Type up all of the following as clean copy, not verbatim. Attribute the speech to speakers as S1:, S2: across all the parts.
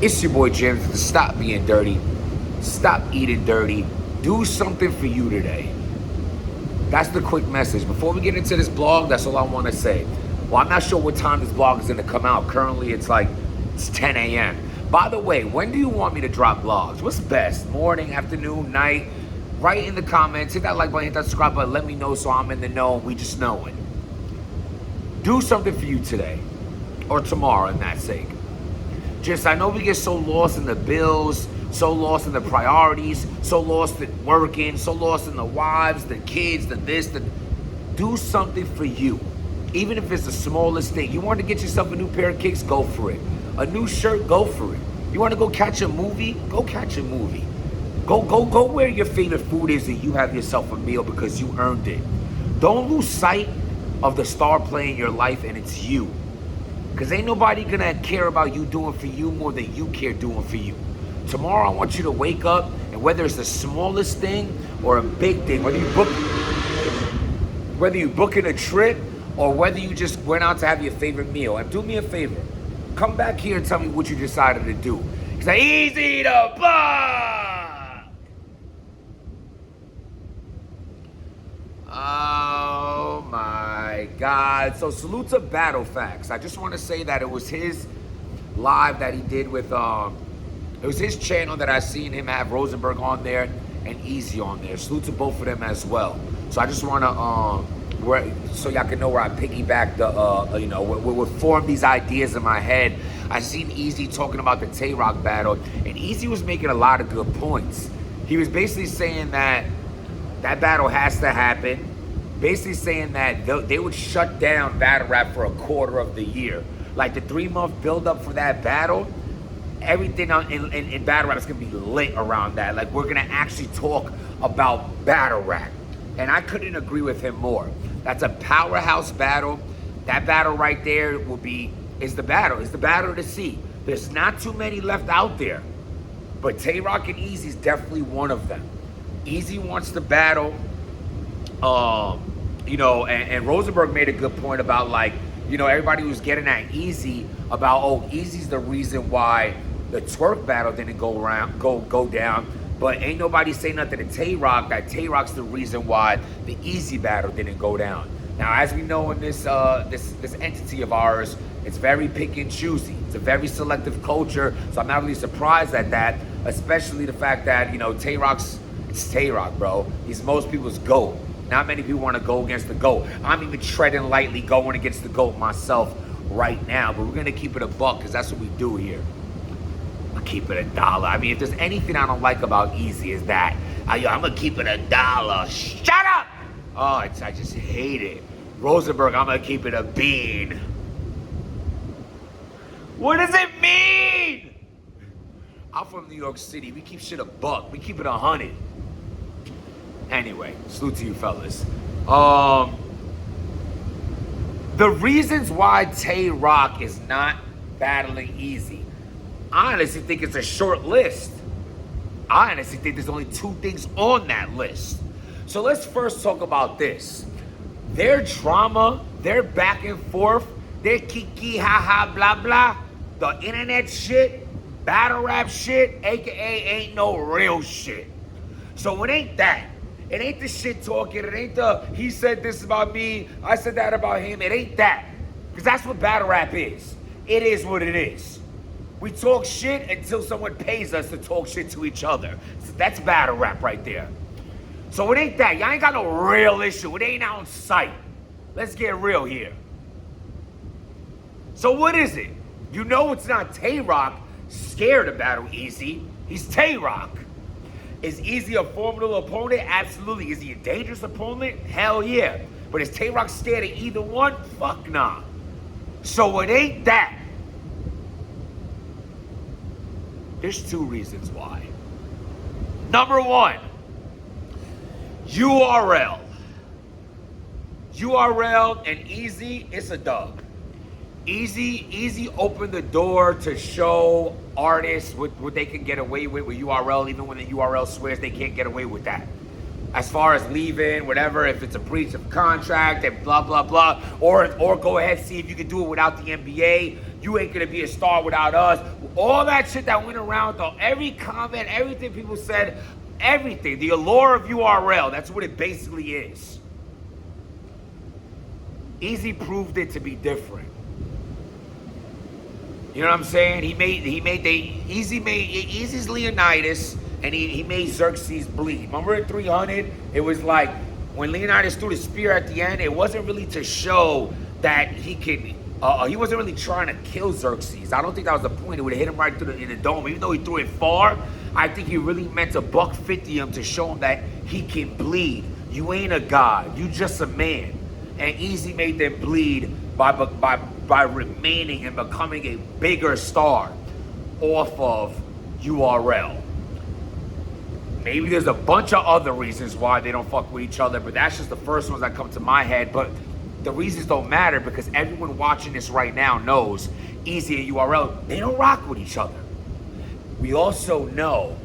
S1: It's your boy James. Stop being dirty. Stop eating dirty. Do something for you today. That's the quick message. Before we get into this blog, that's all I want to say. Well, I'm not sure what time this blog is going to come out. Currently, it's 10 a.m. By the way, when do you want me to drop blogs? What's best? Morning, afternoon, night? Write in the comments. Hit that like button, hit that subscribe button. Let me know so I'm in the know. We just know it. Do something for you today. Or tomorrow, in that sake. I know we get so lost in the bills, so lost in the priorities, so lost in working, so lost in the wives, the kids, the this, the... Do something for you. Even if it's the smallest thing. You want to get yourself a new pair of kicks? Go for it. A new shirt? Go for it. You want to go catch a movie? Go catch a movie. Go where your favorite food is and you have yourself a meal because you earned it. Don't lose sight of the star playing your life, and it's you. Because ain't nobody gonna care about you doing for you more than you care doing for you. Tomorrow I want you to wake up, and whether it's the smallest thing or a big thing, whether you booking a trip or whether you just went out to have your favorite meal, and do me a favor, come back here and tell me what you decided to do. It's easy to buy. Oh my God. So salute to Battle Facts. I just want to say that it was his live that he did with, it was his channel that I seen him have Rosenberg on there and Eazy on there. Salute to both of them as well. So I just want to, so y'all can know where I piggyback what formed these ideas in my head. I seen Eazy talking about the Tay Roc battle, and Eazy was making a lot of good points. He was basically saying that battle has to happen. Basically saying that they would shut down battle rap for a quarter of the year. Like the 3-month build up for that battle, everything in battle rap is gonna be lit around that. Like we're gonna actually talk about battle rap. And I couldn't agree with him more. That's a powerhouse battle. That battle right there is the battle to see. There's not too many left out there. But Tay Roc and Eazy is definitely one of them. Eazy wants to battle, and Rosenberg made a good point about everybody was getting at Eazy about, Eazy's the reason why the twerk battle didn't go down, but ain't nobody say nothing to Tay Roc that Tay Roc's the reason why the Eazy battle didn't go down. Now, as we know in this entity of ours, it's very pick and choosy. It's a very selective culture, so I'm not really surprised at that, especially the fact that, it's Tay Roc, bro. He's most people's GOAT. Not many people want to go against the GOAT. I'm even treading lightly going against the GOAT myself right now, but we're going to keep it a buck because that's what we do here. I'll keep it $1. I mean, if there's anything I don't like about Eazy is that, I'm going to keep it $1. Shut up! Oh, I just hate it. Rosenberg, I'm going to keep it a bean. What does it mean? I'm from New York City. We keep shit a buck. We keep it 100. Anyway, salute to you fellas. The reasons why Tay Roc is not battling Eazy, I honestly think it's a short list. I honestly think there's only 2 things on that list. So let's first talk about this. Their drama, their back and forth, their kiki, ha, blah, blah, the internet shit, battle rap shit, aka ain't no real shit. So it ain't that. It ain't the shit talking. It ain't the he said this about me, I said that about him. It ain't that. Because that's what battle rap is. It is what it is. We talk shit until someone pays us to talk shit to each other. So that's battle rap right there. So it ain't that. Y'all ain't got no real issue. It ain't out in sight. Let's get real here. So what is it? You know it's not Tay Roc scared to battle Eazy. He's Tay Roc. Is Eazy a formidable opponent? Absolutely. Is he a dangerous opponent? Hell yeah. But is Tay Roc scared of either one? Fuck nah. So it ain't that. There's 2 reasons why. Number 1, URL. URL and Eazy, it's a dub. Eazy opened the door to show artists what they can get away with URL, even when the URL swears they can't get away with that. As far as leaving, whatever, if it's a breach of contract and blah, blah, blah, or go ahead, see if you can do it without the NBA. You ain't gonna be a star without us. All that shit that went around, though, every comment, everything people said, everything, the allure of URL, that's what it basically is. Eazy proved it to be different. You know what I'm saying? Eazy's Leonidas, and he made Xerxes bleed. Remember at 300? It was like, when Leonidas threw the spear at the end, it wasn't really to show that he could, he wasn't really trying to kill Xerxes. I don't think that was the point. It would have hit him right through in the dome. Even though he threw it far, I think he really meant to $150 him to show him that he can bleed. You ain't a god. You just a man. And Eazy made them bleed by remaining and becoming a bigger star off of URL. Maybe there's a bunch of other reasons why they don't fuck with each other, but that's just the first ones that come to my head. But the reasons don't matter because everyone watching this right now knows Eazy and URL, they don't rock with each other. We also know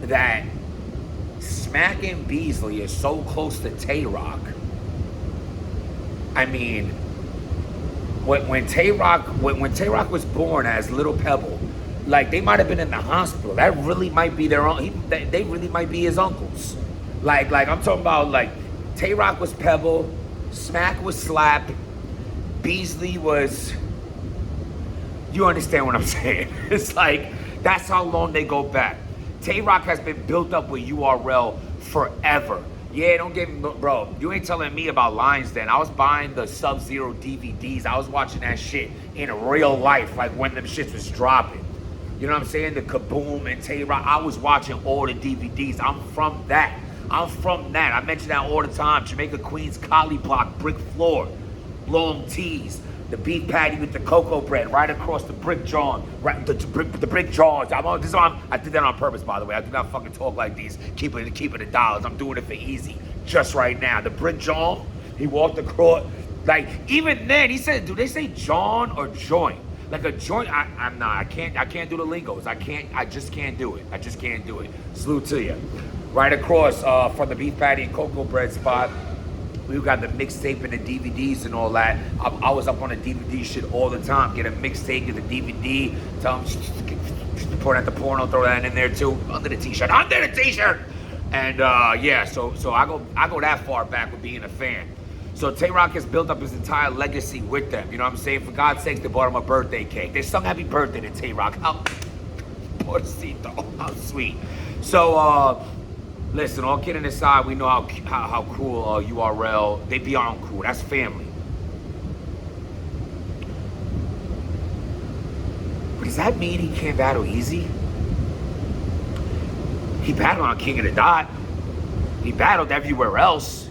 S1: that Smack and Beasley is so close to Tay Roc. I mean, when Tay Roc was born as Little Pebble, like they might have been in the hospital. That really might be their own. They really might be his uncles. Like I'm talking about. Like Tay Roc was Pebble, Smack was Slap, Beasley was. You understand what I'm saying? It's like that's how long they go back. Tay Roc has been built up with URL forever. Yeah, don't get me, bro. You ain't telling me about Lines then. I was buying the Sub-Zero DVDs. I was watching that shit in real life, like when them shits was dropping. You know what I'm saying? The Kaboom and Tay Roc. I was watching all the DVDs. I'm from that. I mention that all the time. Jamaica Queens, Collie Block, brick floor, long tees, the beef patty with the cocoa bread right across the brick jaw, right, the brick jaws. I did that on purpose, by the way. I do not fucking talk like these. Keep it $1. I'm doing it for Eazy just right now. The brick jaw. He walked across. Like even then, he said, "Do they say John or joint?" Like a joint, I can't do the lingos. I just can't do it. Salute to you. Right across from the beef patty and cocoa bread spot, we got the mixtape and the DVDs and all that. I was up on the DVD shit all the time. Get a mixtape, get the DVD, tell them, point at the porno, throw that in there too. Under the t-shirt. And yeah, so I go that far back with being a fan. So Tay Roc has built up his entire legacy with them. You know what I'm saying? For God's sakes, they bought him a birthday cake. They sung happy birthday to Tay Roc. How sweet. So, listen, all kidding aside, we know how cool URL, they beyond cool. That's family. But does that mean he can't battle Eazy? He battled on King of the Dot. He battled everywhere else.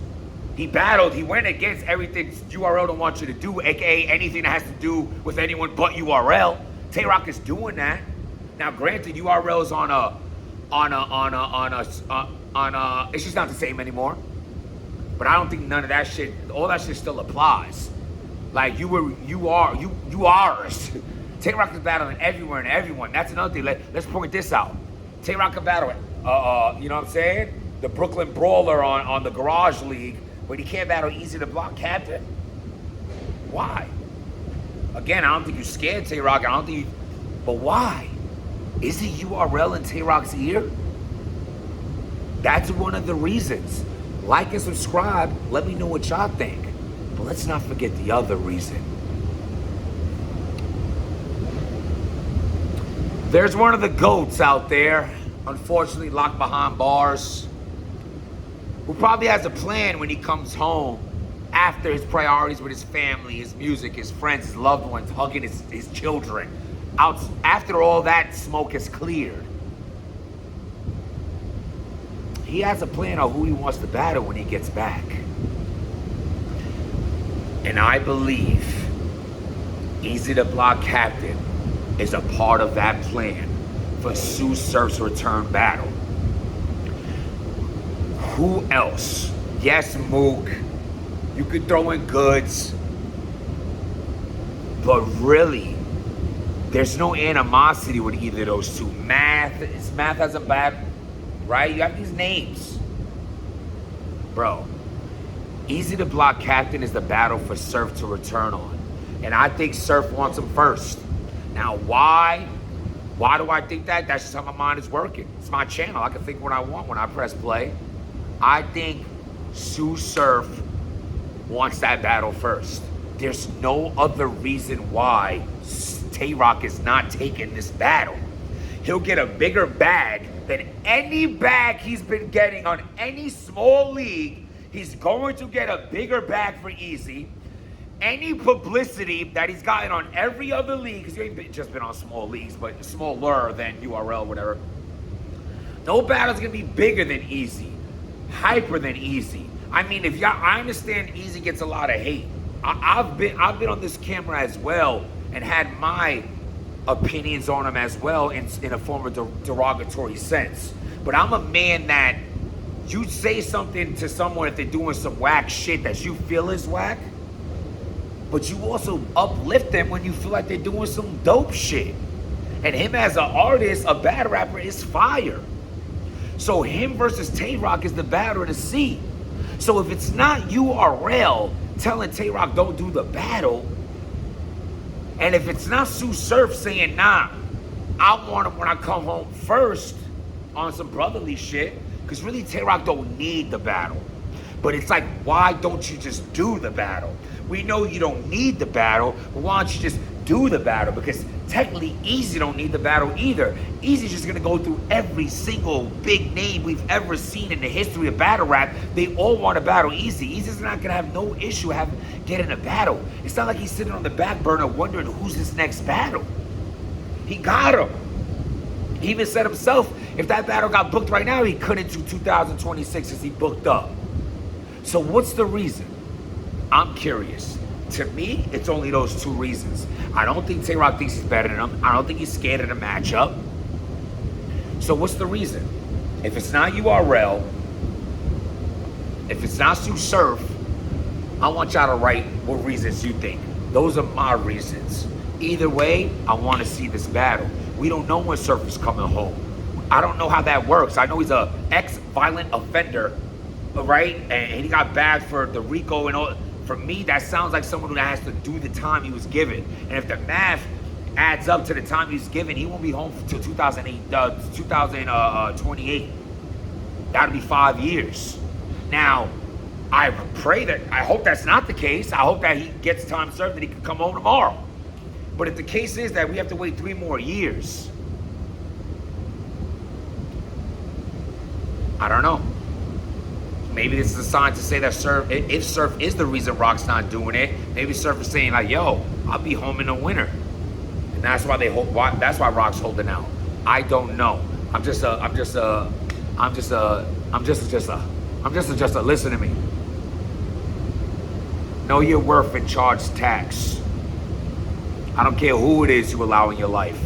S1: He went against everything URL don't want you to do, aka anything that has to do with anyone but URL. Tay Roc is doing that. Now, granted, URL's on it's just not the same anymore. But I don't think none of that shit, all that shit still applies. Like you are. Tay Roc is battling everywhere and everyone. That's another thing. Let's point this out. Tay Roc can battle you know what I'm saying? The Brooklyn Brawler on the Garage League. But he can't battle Eazy the Block Captain? Why? Again, I don't think you're scared, Tay Roc. But why? Is it URL in Tay Roc's ear? That's one of the reasons. Like and subscribe. Let me know what y'all think. But let's not forget the other reason. There's one of the GOATs out there, unfortunately locked behind bars, who probably has a plan when he comes home after his priorities with his family, his music, his friends, his loved ones, hugging his children. After all that smoke is cleared, he has a plan on who he wants to battle when he gets back. And I believe Eazy the Block Captain is a part of that plan for Sue Surf's return battle. Who else? Yes, Mook. You could throw in Goods. But really, there's no animosity with either of those two. Math has a bad, right? You have these names. Bro, Eazy the Block Captain is the battle for Surf to return on. And I think Surf wants him first. Now, why? Why do I think that? That's just how my mind is working. It's my channel. I can think what I want when I press play. I think Sue Surf wants that battle first. There's no other reason why Tay Roc is not taking this battle. He'll get a bigger bag than any bag he's been getting on any small league. He's going to get a bigger bag for Eazy. Any publicity that he's gotten on every other league, because he ain't just been on small leagues, but smaller than URL, whatever. No battle's gonna be bigger than Eazy, hyper than Eazy. I mean, if y'all, I understand Eazy gets a lot of hate. I've been on this camera as well and had my opinions on him as well in a form of derogatory sense. But I'm a man that you say something to someone if they're doing some whack shit that you feel is whack, but you also uplift them when you feel like they're doing some dope shit. And him as an artist, a battle rapper, is fire. So him versus Tay Roc is the battle to see. So if it's not URL telling Tay Roc don't do the battle, and if it's not Sue Surf saying, nah, I want him when I come home first on some brotherly shit, because really Tay Roc don't need the battle. But it's like, why don't you just do the battle? We know you don't need the battle, but why don't you just do the battle? Because technically Eazy don't need the battle either. Eazy's just gonna go through every single big name we've ever seen in the history of battle rap. They all want to battle Eazy. Eazy's not gonna have no issue getting a battle. It's not like he's sitting on the back burner wondering who's his next battle. He got him. He even said himself, if that battle got booked right now, he couldn't do 2026 as he booked up. So what's the reason? I'm curious. To me, it's only those two reasons. I don't think Tay Roc thinks he's better than him. I don't think he's scared of the matchup. So what's the reason? If it's not URL, if it's not Sue Surf, I want y'all to write what reasons you think. Those are my reasons. Either way, I want to see this battle. We don't know when Surf is coming home. I don't know how that works. I know he's a ex-violent offender, right? And he got bagged for the RICO and all. For me, that sounds like someone who has to do the time he was given. And if the math adds up to the time he was given, he won't be home until 2028. That'll be 5 years. Now, I hope that's not the case. I hope that he gets time served and he can come home tomorrow. But if the case is that we have to wait 3 more years, I don't know. Maybe this is a sign to say that Surf, if Surf is the reason Roc's not doing it, maybe Surf is saying like, yo, I'll be home in the winter. And that's why that's why Roc's holding out. I don't know. Listen to me. Know your worth and charge tax. I don't care who it is you allow in your life.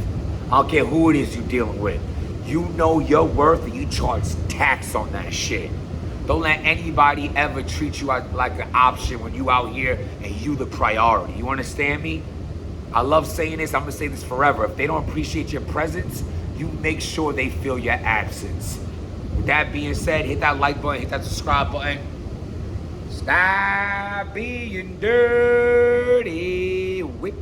S1: I don't care who it is you're dealing with. You know your worth and you charge tax on that shit. Don't let anybody ever treat you like an option when you out here and you the priority. You understand me? I love saying this. I'm going to say this forever. If they don't appreciate your presence, you make sure they feel your absence. With that being said, hit that like button, hit that subscribe button. Stop being dirty with